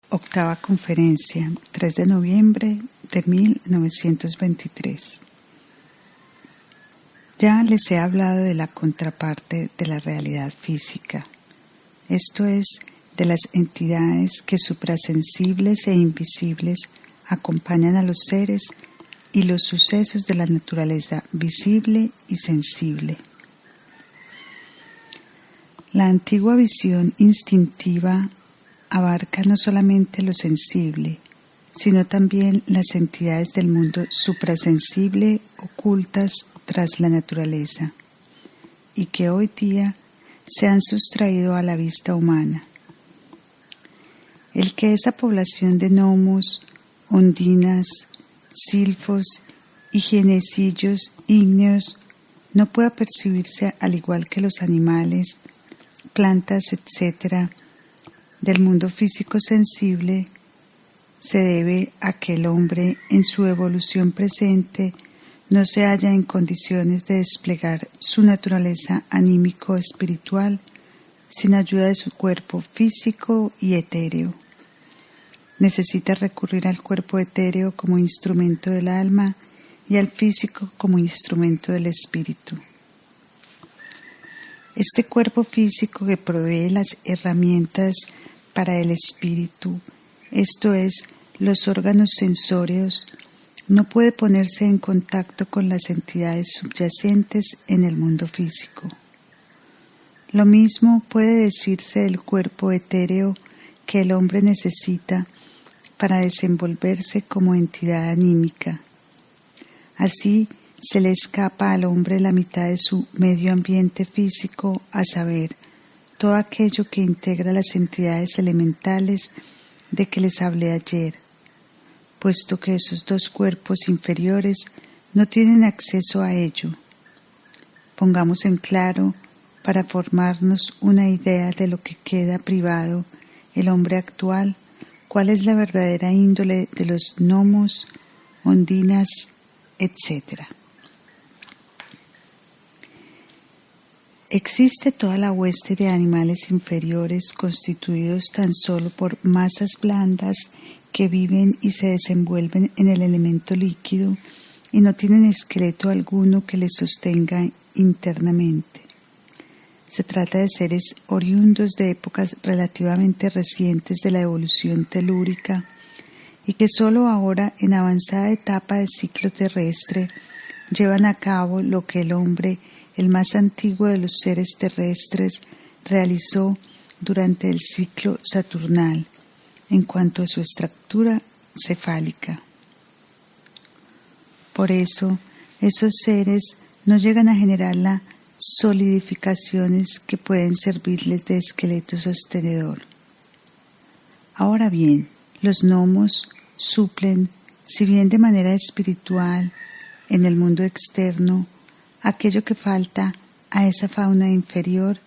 Octava conferencia, 3 de noviembre de 1923. Ya les he hablado de la contraparte de la realidad física, esto es, de las entidades que suprasensibles e invisibles acompañan a los seres y los sucesos de la naturaleza visible y sensible. La antigua visión instintiva abarca no solamente lo sensible, sino también las entidades del mundo suprasensible ocultas tras la naturaleza, y que hoy día se han sustraído a la vista humana. El que esa población de gnomos, ondinas, silfos y genecillos ígneos no pueda percibirse al igual que los animales, plantas, etc., del mundo físico sensible, se debe a que el hombre en su evolución presente no se halla en condiciones de desplegar su naturaleza anímico-espiritual sin ayuda de su cuerpo físico y etéreo. Necesita recurrir al cuerpo etéreo como instrumento del alma y al físico como instrumento del espíritu. Este cuerpo físico que provee las herramientas para el espíritu, esto es, los órganos sensorios, no puede ponerse en contacto con las entidades subyacentes en el mundo físico. Lo mismo puede decirse del cuerpo etéreo que el hombre necesita para desenvolverse como entidad anímica. Así se le escapa al hombre la mitad de su medio ambiente físico, a saber, todo aquello que integra las entidades elementales de que les hablé ayer, puesto que esos dos cuerpos inferiores no tienen acceso a ello. Pongamos en claro, para formarnos una idea de lo que queda privado el hombre actual, cuál es la verdadera índole de los gnomos, ondinas, etc. Existe toda la hueste de animales inferiores constituidos tan solo por masas blandas que viven y se desenvuelven en el elemento líquido y no tienen esqueleto alguno que les sostenga internamente. Se trata de seres oriundos de épocas relativamente recientes de la evolución telúrica y que sólo ahora, en avanzada etapa del ciclo terrestre, llevan a cabo lo que el hombre, el más antiguo de los seres terrestres, realizó durante el ciclo saturnal, en cuanto a su estructura cefálica. Por eso, esos seres no llegan a generar las solidificaciones que pueden servirles de esqueleto sostenedor. Ahora bien, los gnomos suplen, si bien de manera espiritual, en el mundo externo, aquello que falta a esa fauna inferior,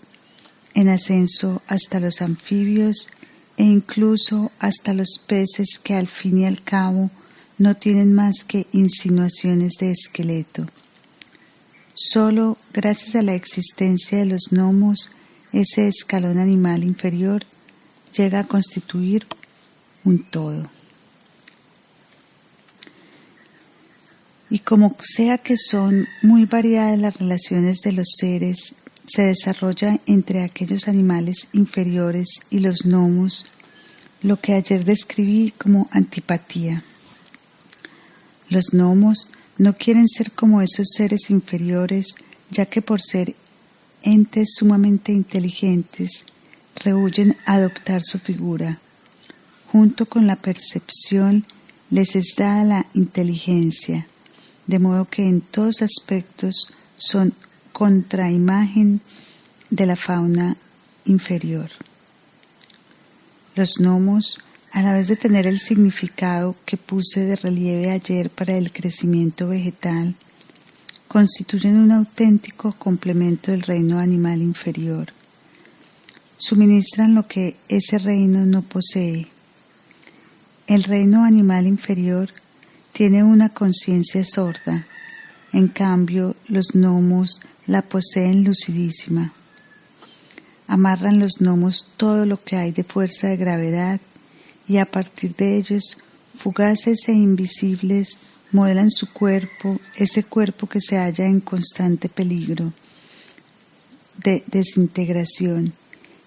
en ascenso hasta los anfibios e incluso hasta los peces que al fin y al cabo no tienen más que insinuaciones de esqueleto. Solo gracias a la existencia de los gnomos, ese escalón animal inferior llega a constituir un todo. Y como sea que son muy variadas las relaciones de los seres, se desarrolla entre aquellos animales inferiores y los gnomos lo que ayer describí como antipatía. Los gnomos no quieren ser como esos seres inferiores, ya que por ser entes sumamente inteligentes, rehúyen adoptar su figura. Junto con la percepción les es dada la inteligencia, de modo que en todos aspectos son contraimagen de la fauna inferior. Los gnomos, a la vez de tener el significado que puse de relieve ayer para el crecimiento vegetal, constituyen un auténtico complemento del reino animal inferior. Suministran lo que ese reino no posee. El reino animal inferior tiene una conciencia sorda, en cambio los gnomos la poseen lucidísima. Amarran los gnomos todo lo que hay de fuerza de gravedad y a partir de ellos, fugaces e invisibles, modelan su cuerpo, ese cuerpo que se halla en constante peligro de desintegración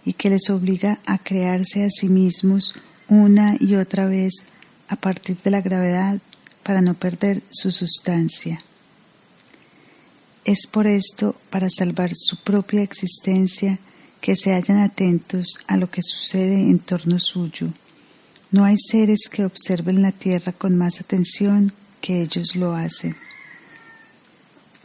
y que les obliga a crearse a sí mismos una y otra vez a partir de la gravedad para no perder su sustancia. Es por esto, para salvar su propia existencia, que se hallan atentos a lo que sucede en torno suyo. No hay seres que observen la tierra con más atención que ellos lo hacen.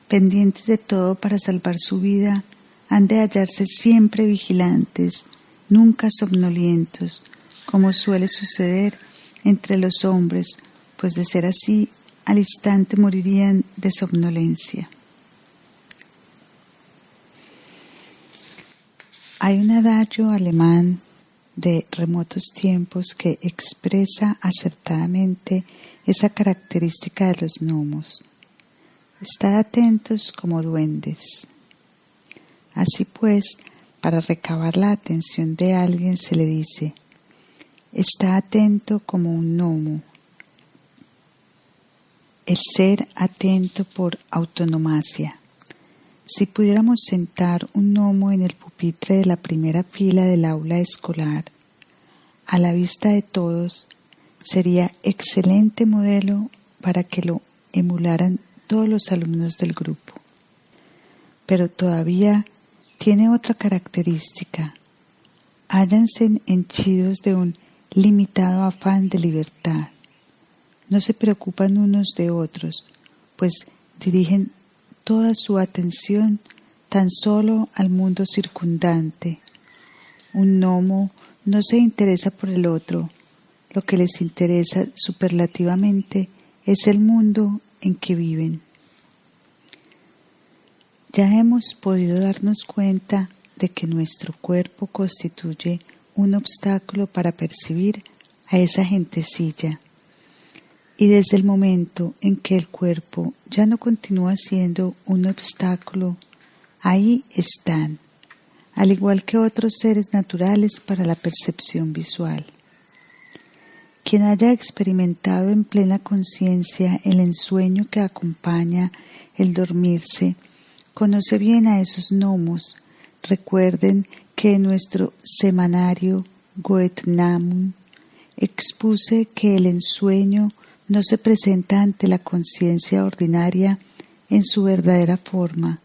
Pendientes de todo para salvar su vida, han de hallarse siempre vigilantes, nunca somnolientos, como suele suceder entre los hombres, pues de ser así, al instante morirían de somnolencia. Hay un adagio alemán de remotos tiempos que expresa acertadamente esa característica de los gnomos. Estad atentos como duendes. Así pues, para recabar la atención de alguien se le dice: está atento como un gnomo. El ser atento por autonomacia. Si pudiéramos sentar un gnomo en el pupitre de la primera fila del aula escolar, a la vista de todos, sería excelente modelo para que lo emularan todos los alumnos del grupo. Pero todavía tiene otra característica. Hállanse henchidos de un limitado afán de libertad. No se preocupan unos de otros, pues dirigen toda su atención tan solo al mundo circundante. Un gnomo no se interesa por el otro, lo que les interesa superlativamente es el mundo en que viven. Ya hemos podido darnos cuenta de que nuestro cuerpo constituye un obstáculo para percibir a esa gentecilla. Y desde el momento en que el cuerpo ya no continúa siendo un obstáculo, ahí están, al igual que otros seres naturales para la percepción visual. Quien haya experimentado en plena conciencia el ensueño que acompaña el dormirse, conoce bien a esos gnomos. Recuerden que en nuestro semanario Goetnamum expuse que el ensueño no se presenta ante la conciencia ordinaria en su verdadera forma,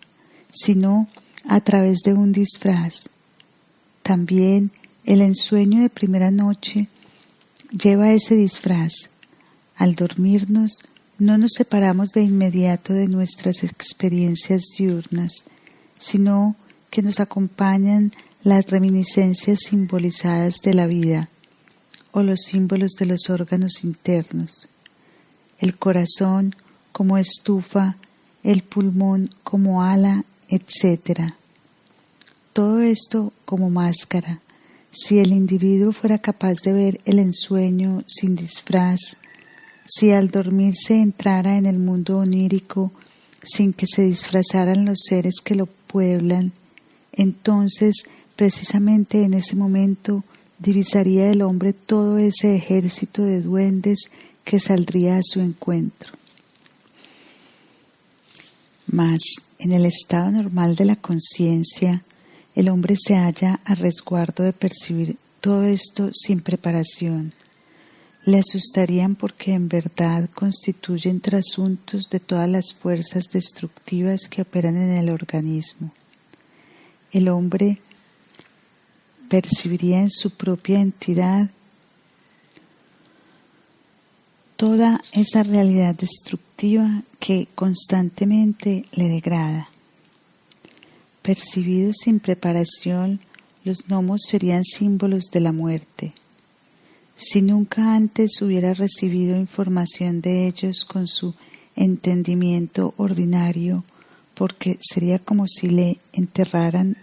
sino a través de un disfraz. También el ensueño de primera noche lleva ese disfraz. Al dormirnos, no nos separamos de inmediato de nuestras experiencias diurnas, sino que nos acompañan las reminiscencias simbolizadas de la vida o los símbolos de los órganos internos. El corazón como estufa, el pulmón como ala, etc. Todo esto como máscara. Si el individuo fuera capaz de ver el ensueño sin disfraz, si al dormirse entrara en el mundo onírico sin que se disfrazaran los seres que lo pueblan, entonces precisamente en ese momento divisaría el hombre todo ese ejército de duendes que saldría a su encuentro. Mas, en el estado normal de la conciencia, el hombre se halla a resguardo de percibir todo esto sin preparación. Le asustarían porque en verdad constituyen trasuntos de todas las fuerzas destructivas que operan en el organismo. El hombre percibiría en su propia entidad toda esa realidad destructiva que constantemente le degrada. Percibidos sin preparación, los gnomos serían símbolos de la muerte. Si nunca antes hubiera recibido información de ellos con su entendimiento ordinario, porque sería como si le enterraran,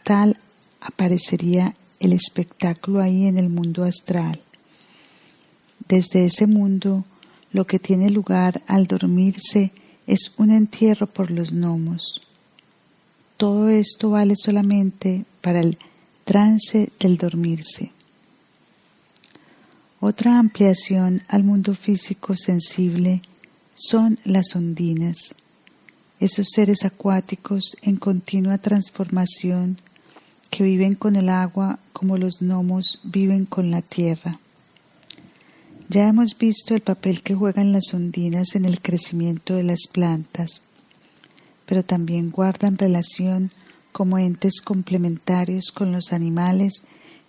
tal aparecería el espectáculo ahí en el mundo astral. Desde ese mundo, lo que tiene lugar al dormirse es un entierro por los gnomos. Todo esto vale solamente para el trance del dormirse. Otra ampliación al mundo físico sensible son las ondinas, esos seres acuáticos en continua transformación que viven con el agua como los gnomos viven con la tierra. Ya hemos visto el papel que juegan las ondinas en el crecimiento de las plantas, pero también guardan relación como entes complementarios con los animales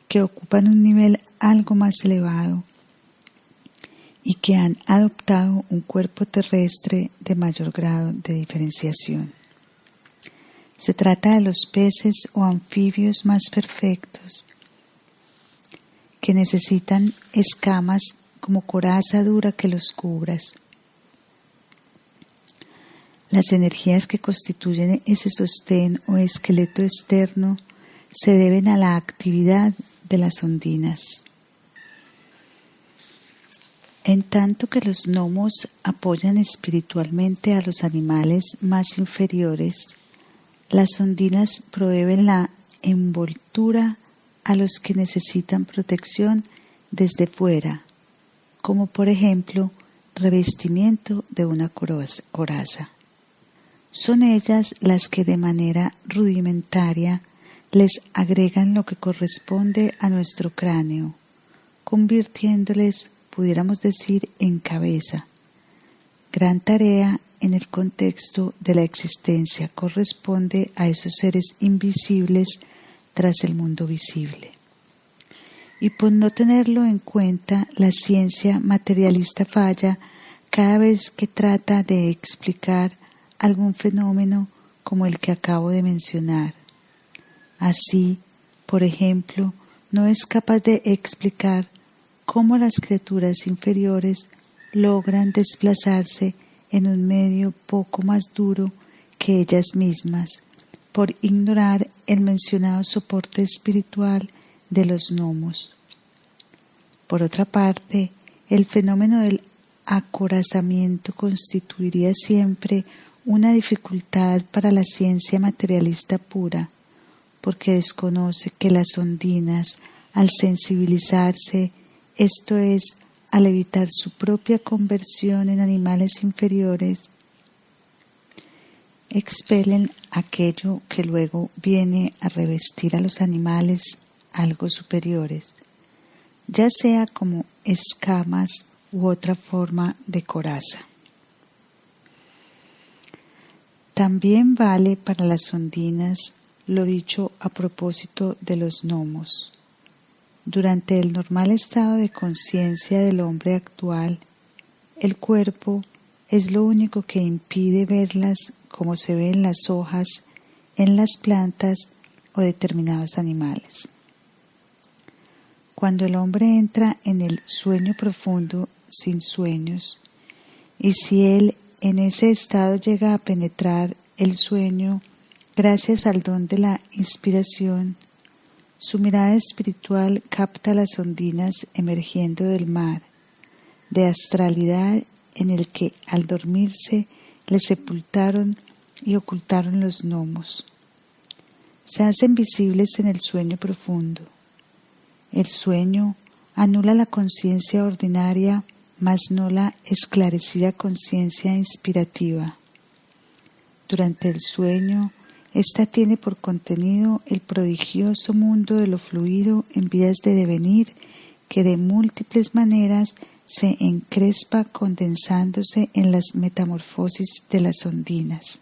que ocupan un nivel algo más elevado y que han adoptado un cuerpo terrestre de mayor grado de diferenciación. Se trata de los peces o anfibios más perfectos que necesitan escamas como coraza dura que los cubras. Las energías que constituyen ese sostén o esqueleto externo se deben a la actividad de las ondinas. En tanto que los gnomos apoyan espiritualmente a los animales más inferiores, las ondinas proveen la envoltura a los que necesitan protección desde fuera, como por ejemplo revestimiento de una coraza. Son ellas las que de manera rudimentaria les agregan lo que corresponde a nuestro cráneo, convirtiéndoles, pudiéramos decir, en cabeza. Gran tarea en el contexto de la existencia corresponde a esos seres invisibles tras el mundo visible. Y por no tenerlo en cuenta, la ciencia materialista falla cada vez que trata de explicar algún fenómeno como el que acabo de mencionar. Así, por ejemplo, no es capaz de explicar cómo las criaturas inferiores logran desplazarse en un medio poco más duro que ellas mismas, por ignorar el mencionado soporte espiritual de los gnomos. Por otra parte, el fenómeno del acorazamiento constituiría siempre una dificultad para la ciencia materialista pura, porque desconoce que las ondinas, al sensibilizarse, esto es, al evitar su propia conversión en animales inferiores, expelen aquello que luego viene a revestir a los animales algo superiores, ya sea como escamas u otra forma de coraza. También vale para las ondinas lo dicho a propósito de los gnomos. Durante el normal estado de conciencia del hombre actual, el cuerpo es lo único que impide verlas como se ven las hojas en las plantas o determinados animales. Cuando el hombre entra en el sueño profundo sin sueños, y si él en ese estado llega a penetrar el sueño gracias al don de la inspiración, su mirada espiritual capta las ondinas emergiendo del mar, de astralidad en el que al dormirse le sepultaron y ocultaron los gnomos. Se hacen visibles en el sueño profundo. El sueño anula la conciencia ordinaria, mas no la esclarecida conciencia inspirativa. Durante el sueño, ésta tiene por contenido el prodigioso mundo de lo fluido en vías de devenir que de múltiples maneras se encrespa condensándose en las metamorfosis de las ondinas.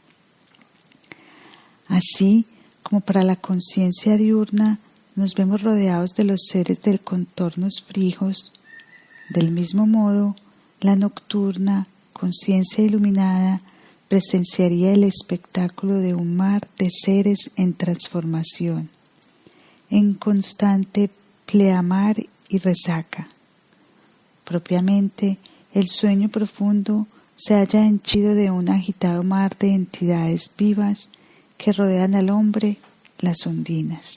Así como para la conciencia diurna nos vemos rodeados de los seres de contornos frijos, del mismo modo la nocturna conciencia iluminada presenciaría el espectáculo de un mar de seres en transformación, en constante pleamar y resaca. Propiamente, el sueño profundo se halla henchido de un agitado mar de entidades vivas que rodean al hombre, las ondinas.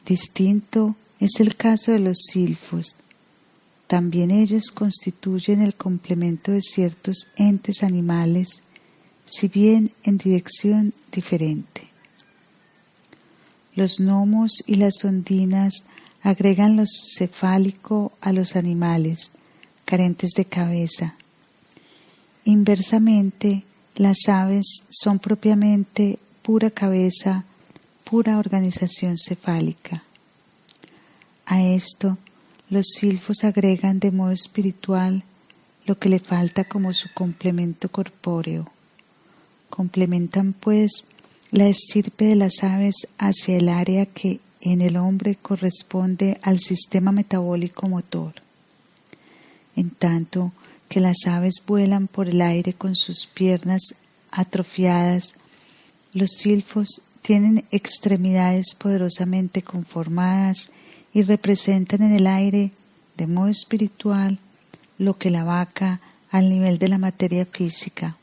Distinto es el caso de los silfos. También ellos constituyen el complemento de ciertos entes animales, si bien en dirección diferente. Los gnomos y las ondinas agregan lo cefálico a los animales, carentes de cabeza. Inversamente, las aves son propiamente pura cabeza, pura organización cefálica. A esto, los silfos agregan de modo espiritual lo que le falta como su complemento corpóreo. Complementan, pues, la estirpe de las aves hacia el área que en el hombre corresponde al sistema metabólico motor. En tanto que las aves vuelan por el aire con sus piernas atrofiadas, los silfos tienen extremidades poderosamente conformadas y representan en el aire, de modo espiritual, lo que la vaca al nivel de la materia física.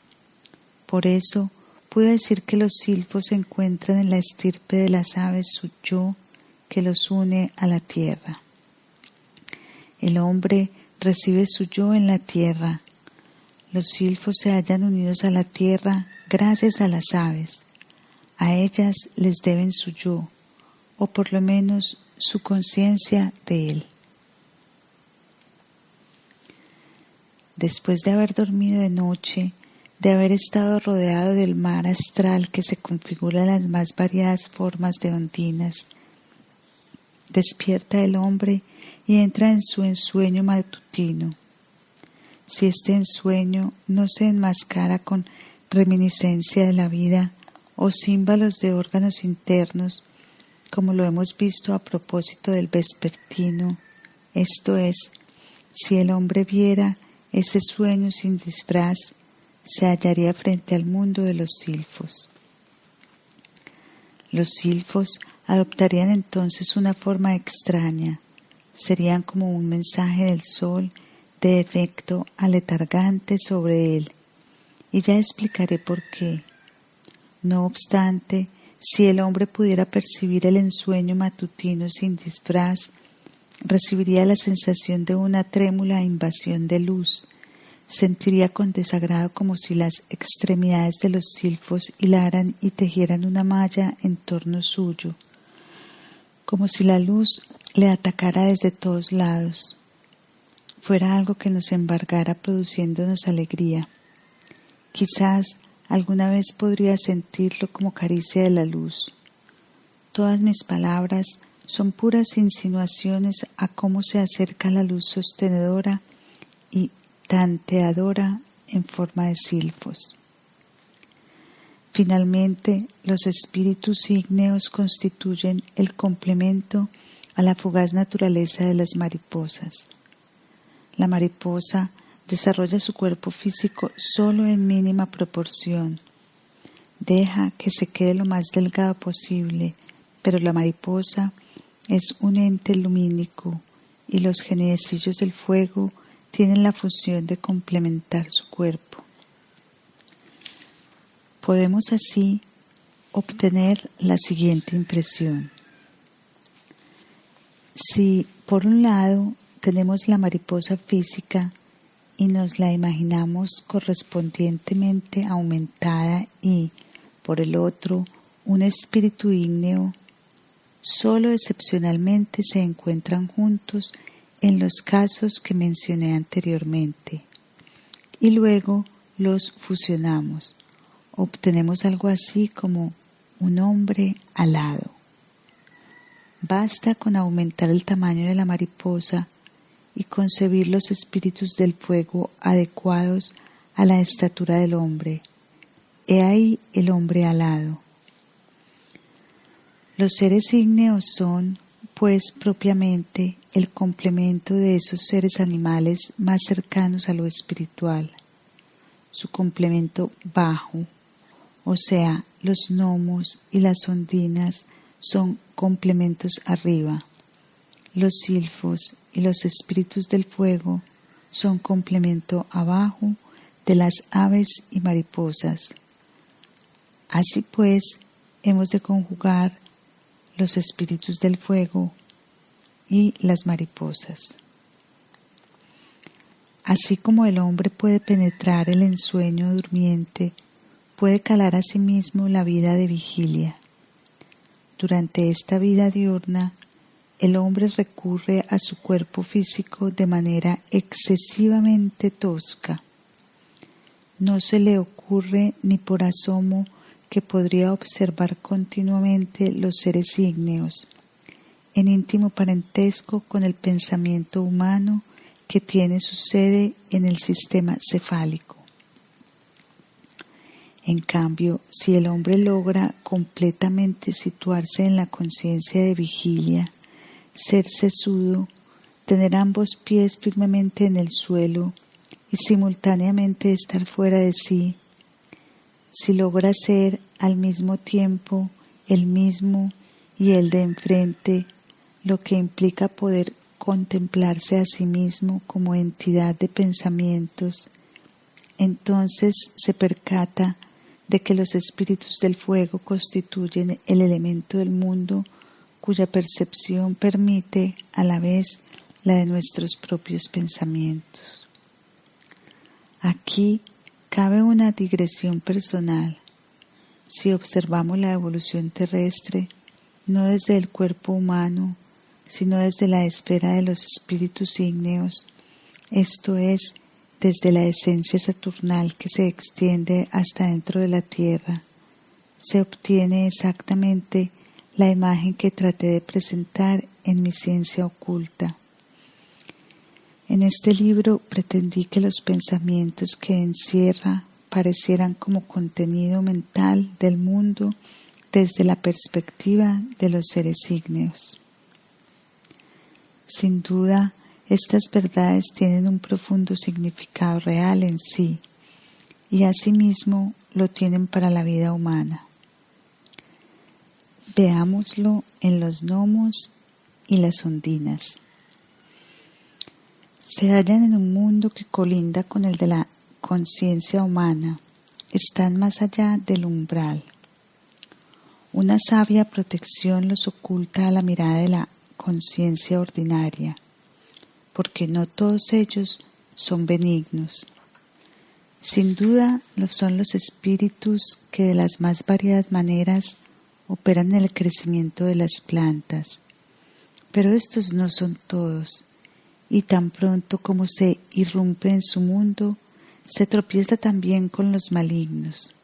Por eso, puedo decir que los silfos encuentran en la estirpe de las aves su yo que los une a la tierra. El hombre recibe su yo en la tierra. Los silfos se hallan unidos a la tierra gracias a las aves. A ellas les deben su yo, o por lo menos su conciencia de él. Después de haber dormido de noche, de haber estado rodeado del mar astral que se configura en las más variadas formas de ondinas, despierta el hombre y entra en su ensueño matutino. Si este ensueño no se enmascara con reminiscencia de la vida o címbalos de órganos internos, como lo hemos visto a propósito del vespertino, esto es, si el hombre viera ese sueño sin disfraz, se hallaría frente al mundo de los silfos. Los silfos adoptarían entonces una forma extraña, serían como un mensaje del sol de efecto aletargante sobre él, y ya explicaré por qué. No obstante, si el hombre pudiera percibir el ensueño matutino sin disfraz, recibiría la sensación de una trémula invasión de luz, sentiría con desagrado como si las extremidades de los silfos hilaran y tejieran una malla en torno suyo, como si la luz le atacara desde todos lados. Fuera algo que nos embargara produciéndonos alegría. Quizás alguna vez podría sentirlo como caricia de la luz. Todas mis palabras son puras insinuaciones a cómo se acerca la luz sostenedora y tanteadora en forma de silfos. Finalmente, los espíritus ígneos constituyen el complemento a la fugaz naturaleza de las mariposas. La mariposa desarrolla su cuerpo físico solo en mínima proporción. Deja que se quede lo más delgado posible, pero la mariposa es un ente lumínico y los genecillos del fuego tienen la función de complementar su cuerpo. Podemos así obtener la siguiente impresión. Si, por un lado, tenemos la mariposa física y nos la imaginamos correspondientemente aumentada y, por el otro, un espíritu ígneo, solo excepcionalmente se encuentran juntos en los casos que mencioné anteriormente, y luego los fusionamos. Obtenemos algo así como un hombre alado. Basta con aumentar el tamaño de la mariposa y concebir los espíritus del fuego adecuados a la estatura del hombre. He ahí el hombre alado. Los seres ígneos son, pues, propiamente el complemento de esos seres animales más cercanos a lo espiritual, su complemento bajo, o sea, los gnomos y las ondinas son complementos arriba. Los silfos y los espíritus del fuego son complemento abajo de las aves y mariposas. Así pues, hemos de conjugar los espíritus del fuego y las mariposas. Así como el hombre puede penetrar el ensueño durmiente, puede calar a sí mismo la vida de vigilia. Durante esta vida diurna, el hombre recurre a su cuerpo físico de manera excesivamente tosca. No se le ocurre ni por asomo que podría observar continuamente los seres ígneos, en íntimo parentesco con el pensamiento humano que tiene su sede en el sistema cefálico. En cambio, si el hombre logra completamente situarse en la conciencia de vigilia, ser sesudo, tener ambos pies firmemente en el suelo y simultáneamente estar fuera de sí, si logra ser al mismo tiempo el mismo y el de enfrente, lo que implica poder contemplarse a sí mismo como entidad de pensamientos, entonces se percata de que los espíritus del fuego constituyen el elemento del mundo cuya percepción permite a la vez la de nuestros propios pensamientos. Aquí cabe una digresión personal. Si observamos la evolución terrestre, no desde el cuerpo humano, sino desde la esfera de los espíritus ígneos, esto es, desde la esencia saturnal que se extiende hasta dentro de la tierra, se obtiene exactamente la imagen que traté de presentar en mi ciencia oculta. En este libro pretendí que los pensamientos que encierra parecieran como contenido mental del mundo desde la perspectiva de los seres ígneos. Sin duda, estas verdades tienen un profundo significado real en sí y asimismo lo tienen para la vida humana. Veámoslo en los gnomos y las ondinas. Se hallan en un mundo que colinda con el de la conciencia humana, están más allá del umbral. Una sabia protección los oculta a la mirada de la conciencia ordinaria, porque no todos ellos son benignos. Sin duda lo son los espíritus que de las más variadas maneras operan en el crecimiento de las plantas, pero estos no son todos, y tan pronto como se irrumpe en su mundo, se tropieza también con los malignos.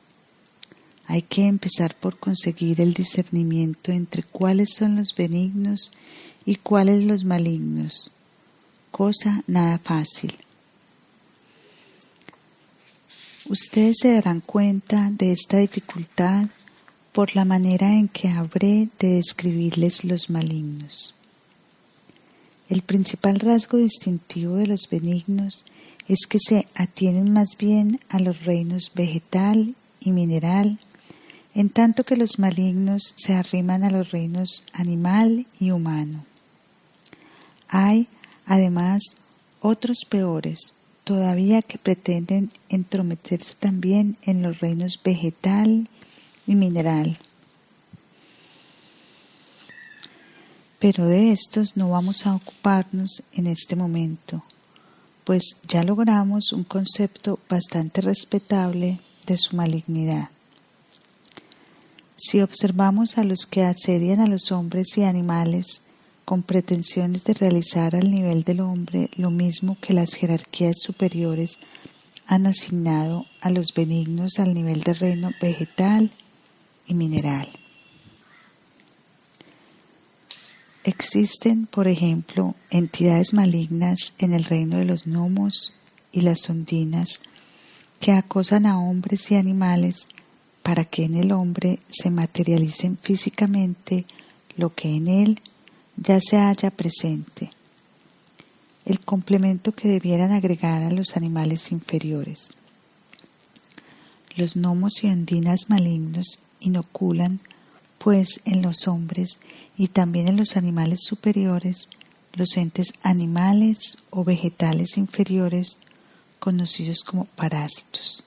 Hay que empezar por conseguir el discernimiento entre cuáles son los benignos y cuáles los malignos, cosa nada fácil. Ustedes se darán cuenta de esta dificultad por la manera en que habré de describirles los malignos. El principal rasgo distintivo de los benignos es que se atienen más bien a los reinos vegetal y mineral, en tanto que los malignos se arriman a los reinos animal y humano. Hay, además, otros peores, todavía que pretenden entrometerse también en los reinos vegetal y mineral. Pero de estos no vamos a ocuparnos en este momento, pues ya logramos un concepto bastante respetable de su malignidad. Si observamos a los que asedian a los hombres y animales con pretensiones de realizar al nivel del hombre lo mismo que las jerarquías superiores han asignado a los benignos al nivel del reino vegetal y mineral. Existen, por ejemplo, entidades malignas en el reino de los gnomos y las ondinas que acosan a hombres y animales para que en el hombre se materialicen físicamente lo que en él ya se halla presente, el complemento que debieran agregar a los animales inferiores. Los gnomos y ondinas malignos inoculan, pues, en los hombres y también en los animales superiores, los entes animales o vegetales inferiores, conocidos como parásitos.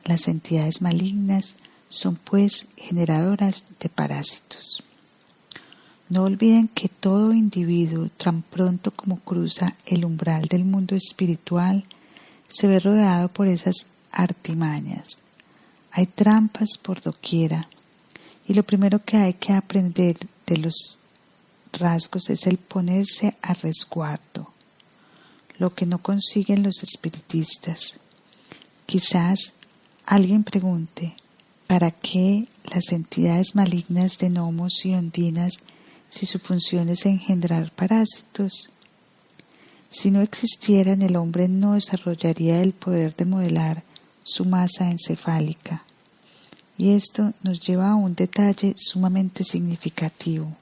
Las entidades malignas son, pues, generadoras de parásitos. No olviden que todo individuo, tan pronto como cruza el umbral del mundo espiritual, se ve rodeado por esas artimañas. Hay trampas por doquiera, y lo primero que hay que aprender de los rasgos es el ponerse a resguardo, lo que no consiguen los espiritistas. Quizás alguien pregunte, ¿para qué las entidades malignas de gnomos y ondinas si su función es engendrar parásitos? Si no existieran, el hombre no desarrollaría el poder de modelar su masa encefálica. Y esto nos lleva a un detalle sumamente significativo,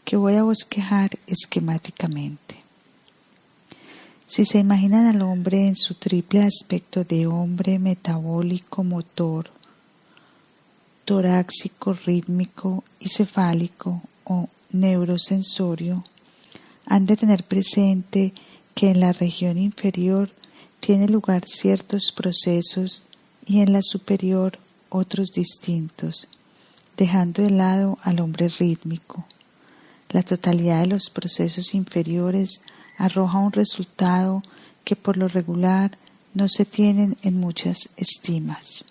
que voy a bosquejar esquemáticamente. Si se imaginan al hombre en su triple aspecto de hombre metabólico, motor, torácico, rítmico y cefálico o neurosensorio, han de tener presente que en la región inferior tiene lugar ciertos procesos y en la superior otros distintos, dejando de lado al hombre rítmico. La totalidad de los procesos inferiores arroja un resultado que por lo regular no se tienen en muchas estimas.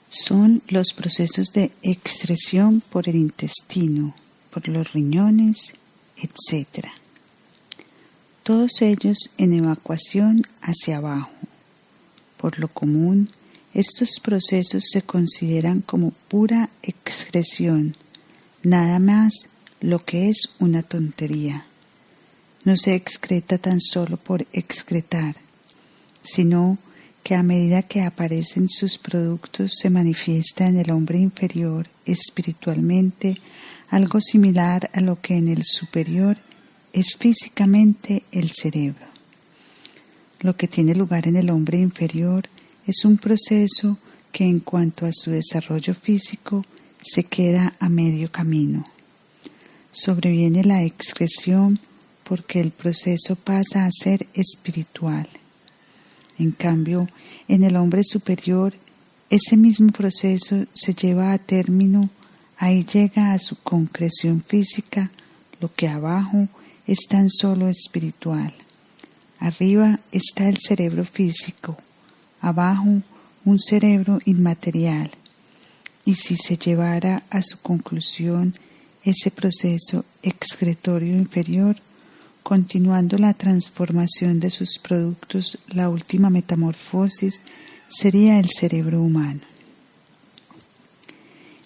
Son los procesos de excreción por el intestino, por los riñones, etc. Todos ellos en evacuación hacia abajo. Por lo común, estos procesos se consideran como pura excreción, nada más, lo que es una tontería. No se excreta tan solo por excretar, sino que a medida que aparecen sus productos se manifiesta en el hombre inferior espiritualmente algo similar a lo que en el superior es físicamente el cerebro. Lo que tiene lugar en el hombre inferior es un proceso que en cuanto a su desarrollo físico se queda a medio camino. Sobreviene la excreción porque el proceso pasa a ser espiritual. En cambio, en el hombre superior, ese mismo proceso se lleva a término, ahí llega a su concreción física, lo que abajo es tan solo espiritual. Arriba está el cerebro físico, abajo un cerebro inmaterial. Y si se llevara a su conclusión ese proceso excretorio inferior, continuando la transformación de sus productos, la última metamorfosis sería el cerebro humano.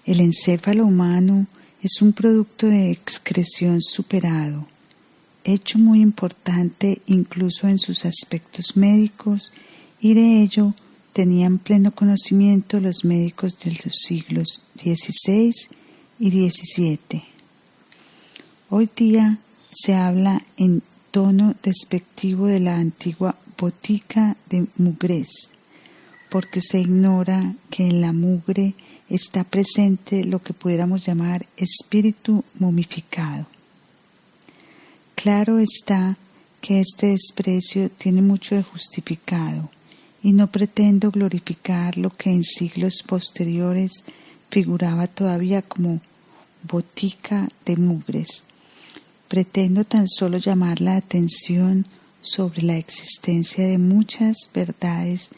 El encéfalo humano es un producto de excreción superado, hecho muy importante incluso en sus aspectos médicos, y de ello tenían pleno conocimiento los médicos de los siglos XVI y XVII. Hoy día se habla en tono despectivo de la antigua botica de mugres, porque se ignora que en la mugre está presente lo que pudiéramos llamar espíritu momificado. Claro está que este desprecio tiene mucho de justificado, y no pretendo glorificar lo que en siglos posteriores figuraba todavía como botica de mugres. Pretendo tan solo llamar la atención sobre la existencia de muchas verdades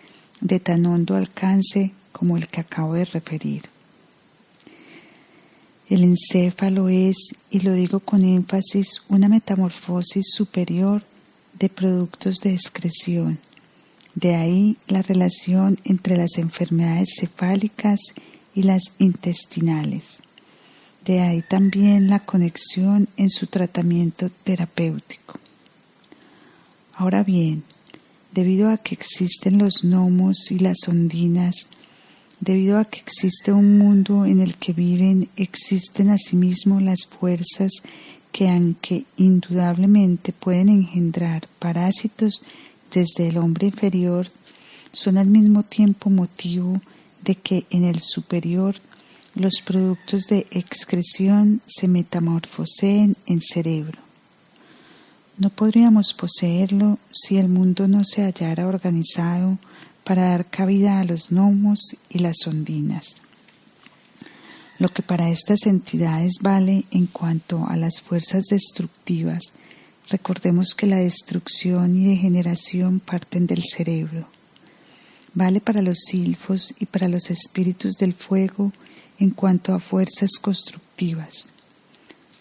de tan hondo alcance como el que acabo de referir. El encéfalo es, y lo digo con énfasis, una metamorfosis superior de productos de excreción. De ahí la relación entre las enfermedades cefálicas y las intestinales. De ahí también la conexión en su tratamiento terapéutico. Ahora bien, debido a que existen los gnomos y las ondinas, debido a que existe un mundo en el que viven, existen asimismo las fuerzas que, aunque indudablemente pueden engendrar parásitos desde el hombre inferior, son al mismo tiempo motivo de que en el superior los productos de excreción se metamorfoseen en cerebro. No podríamos poseerlo si el mundo no se hallara organizado para dar cabida a los gnomos y las ondinas. Lo que para estas entidades vale en cuanto a las fuerzas destructivas, recordemos que la destrucción y degeneración parten del cerebro. Vale para los silfos y para los espíritus del fuego en cuanto a fuerzas constructivas.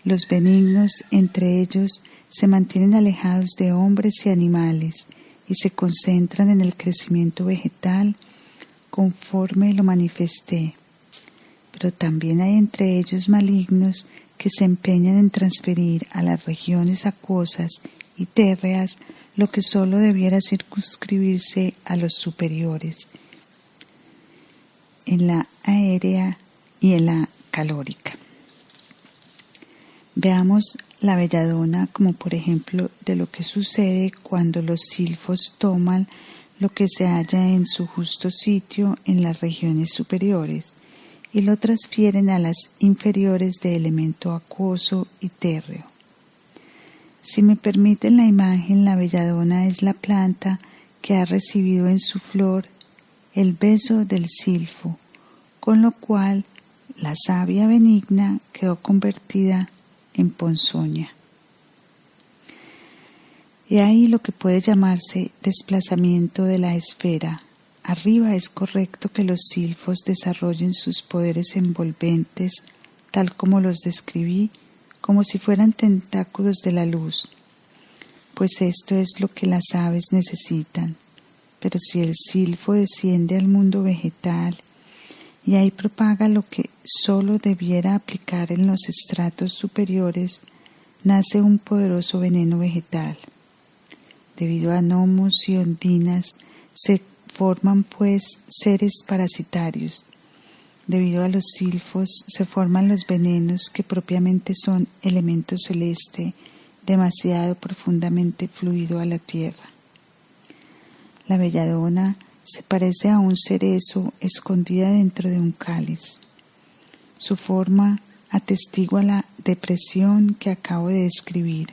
Los benignos, entre ellos, se mantienen alejados de hombres y animales y se concentran en el crecimiento vegetal conforme lo manifesté. Pero también hay entre ellos malignos que se empeñan en transferir a las regiones acuosas y térreas lo que sólo debiera circunscribirse a los superiores, en la aérea y en la calórica. Veamos la belladona como por ejemplo de lo que sucede cuando los silfos toman lo que se halla en su justo sitio en las regiones superiores y lo transfieren a las inferiores de elemento acuoso y térreo. Si me permiten la imagen, la belladona es la planta que ha recibido en su flor el beso del silfo, con lo cual la savia benigna quedó convertida en ponzoña. Y ahí lo que puede llamarse desplazamiento de la esfera. Arriba es correcto que los silfos desarrollen sus poderes envolventes, tal como los describí, como si fueran tentáculos de la luz, pues esto es lo que las aves necesitan. Pero si el silfo desciende al mundo vegetal y ahí propaga lo que sólo debiera aplicar en los estratos superiores, nace un poderoso veneno vegetal. Debido a gnomos y ondinas se forman pues seres parasitarios. Debido a los silfos se forman los venenos que propiamente son elemento celeste demasiado profundamente fluido a la tierra. La belladona se parece a un cerezo escondida dentro de un cáliz. Su forma atestigua la depresión que acabo de describir.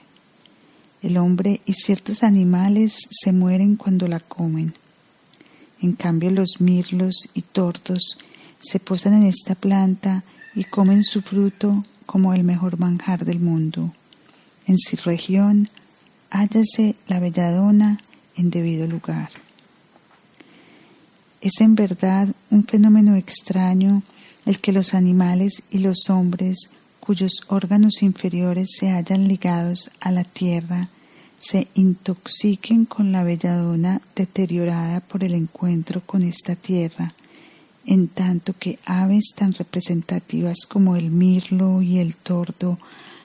El hombre y ciertos animales se mueren cuando la comen. En cambio, los mirlos y tordos se posan en esta planta y comen su fruto como el mejor manjar del mundo. En su región, hállase la belladona en debido lugar. Es en verdad un fenómeno extraño el que los animales y los hombres, cuyos órganos inferiores se hallan ligados a la tierra, se intoxiquen con la belladona deteriorada por el encuentro con esta tierra, en tanto que aves tan representativas como el mirlo y el tordo,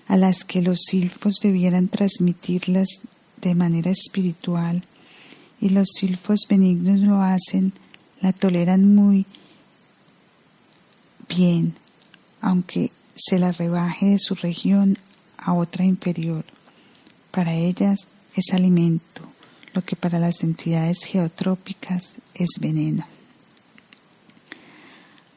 a las que los silfos debieran transmitirlas de manera espiritual, y los silfos benignos lo hacen, la toleran muy bien, aunque se la rebaje de su región a otra inferior. Para ellas es alimento, lo que para las entidades geotrópicas es veneno.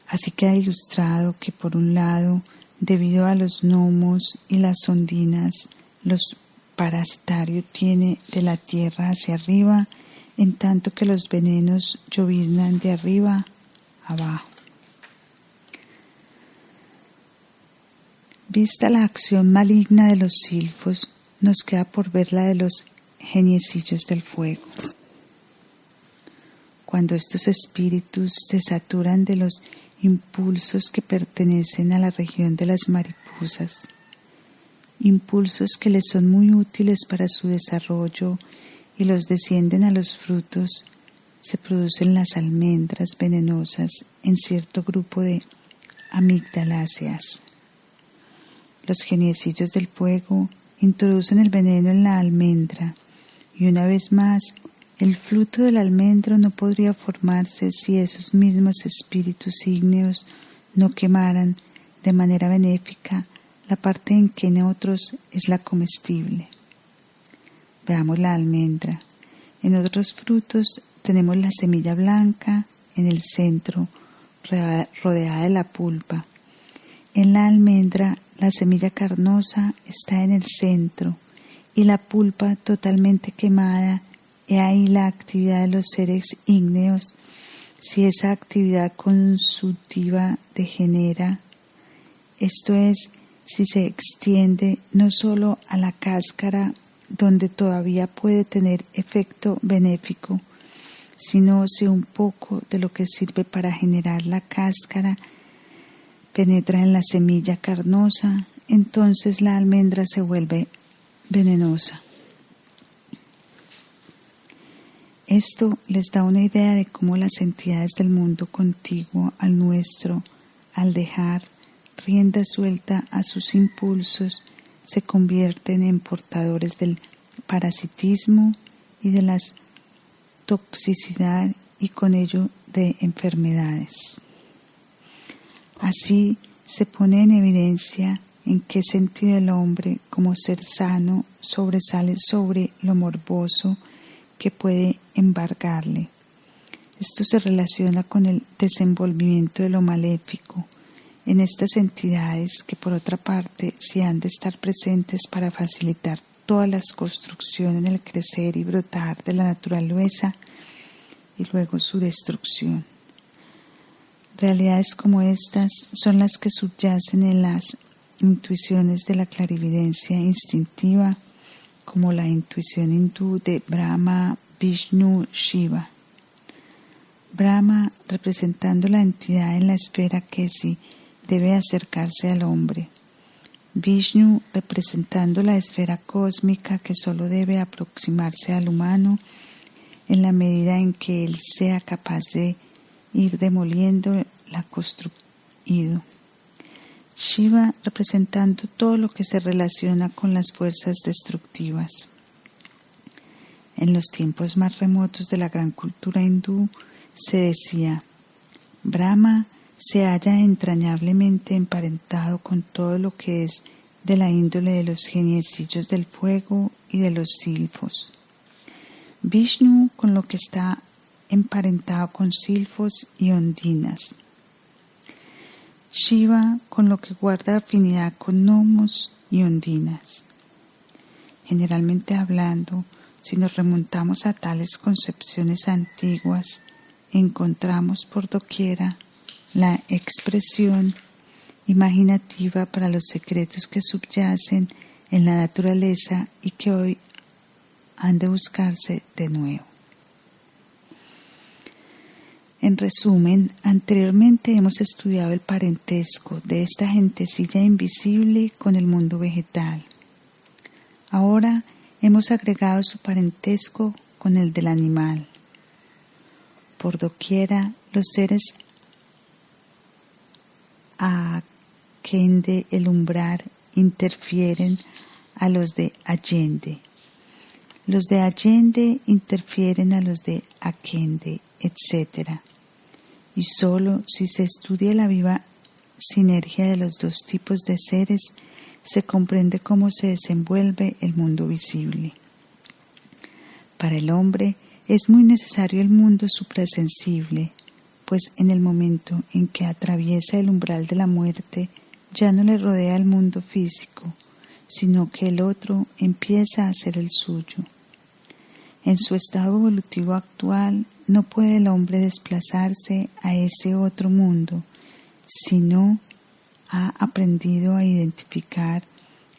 Así queda ilustrado que por un lado, debido a los gnomos y las ondinas, los parasitario tiene de la tierra hacia arriba, en tanto que los venenos lloviznan de arriba abajo. Vista la acción maligna de los silfos, nos queda por ver la de los geniecillos del fuego. Cuando estos espíritus se saturan de los impulsos que pertenecen a la región de las mariposas, impulsos que les son muy útiles para su desarrollo y los descienden a los frutos, se producen las almendras venenosas en cierto grupo de amigdaláceas. Los geniecillos del fuego introducen el veneno en la almendra y una vez más el fruto del almendro no podría formarse si esos mismos espíritus ígneos no quemaran de manera benéfica la parte en que en otros es la comestible. Veamos la almendra. En otros frutos tenemos la semilla blanca en el centro, rodeada de la pulpa. En la almendra, la semilla carnosa está en el centro y la pulpa totalmente quemada. He ahí la actividad de los seres ígneos. Si esa actividad consultiva degenera, esto es, si se extiende no solo a la cáscara, donde todavía puede tener efecto benéfico, sino si un poco de lo que sirve para generar la cáscara penetra en la semilla carnosa, entonces la almendra se vuelve venenosa. Esto les da una idea de cómo las entidades del mundo contiguo al nuestro, al dejar rienda suelta a sus impulsos, se convierten en portadores del parasitismo y de la toxicidad y con ello de enfermedades. Así se pone en evidencia en qué sentido el hombre como ser sano sobresale sobre lo morboso que puede embargarle. Esto se relaciona con el desenvolvimiento de lo maléfico en estas entidades que por otra parte sí han de estar presentes para facilitar todas las construcciones en el crecer y brotar de la naturaleza y luego su destrucción. Realidades como estas son las que subyacen en las intuiciones de la clarividencia instintiva, como la intuición hindú de Brahma, Vishnu, Shiva. Brahma representando la entidad en la esfera que sí debe acercarse al hombre. Vishnu representando la esfera cósmica que solo debe aproximarse al humano en la medida en que él sea capaz de ir demoliendo la construido. Shiva representando todo lo que se relaciona con las fuerzas destructivas. En los tiempos más remotos de la gran cultura hindú se decía: Brahma se halla entrañablemente emparentado con todo lo que es de la índole de los geniecillos del fuego y de los silfos. Vishnu con lo que está emparentado con silfos y ondinas. Shiva con lo que guarda afinidad con gnomos y ondinas. Generalmente hablando, si nos remontamos a tales concepciones antiguas, encontramos por doquiera la expresión imaginativa para los secretos que subyacen en la naturaleza y que hoy han de buscarse de nuevo. En resumen, anteriormente hemos estudiado el parentesco de esta gentecilla invisible con el mundo vegetal. Ahora hemos agregado su parentesco con el del animal. Por doquiera, los seres aquende el umbral interfieren a los de allende. Los de allende interfieren a los de aquende, etc. Y solo si se estudia la viva sinergia de los dos tipos de seres, se comprende cómo se desenvuelve el mundo visible. Para el hombre es muy necesario el mundo suprasensible, pues en el momento en que atraviesa el umbral de la muerte, ya no le rodea el mundo físico, sino que el otro empieza a ser el suyo. En su estado evolutivo actual, no puede el hombre desplazarse a ese otro mundo, sino ha aprendido a identificar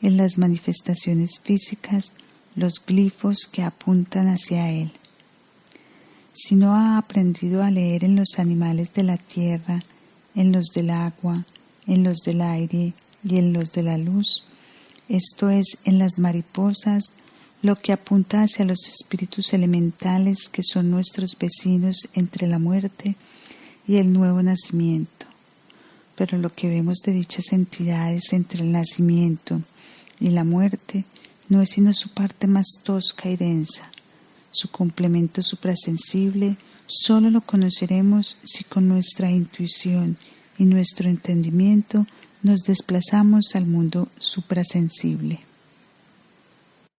en las manifestaciones físicas los glifos que apuntan hacia él. Si no ha aprendido a leer en los animales de la tierra, en los del agua, en los del aire y en los de la luz, esto es, en las mariposas, lo que apunta hacia los espíritus elementales que son nuestros vecinos entre la muerte y el nuevo nacimiento. Pero lo que vemos de dichas entidades entre el nacimiento y la muerte no es sino su parte más tosca y densa. Su complemento suprasensible solo lo conoceremos si con nuestra intuición y nuestro entendimiento nos desplazamos al mundo suprasensible.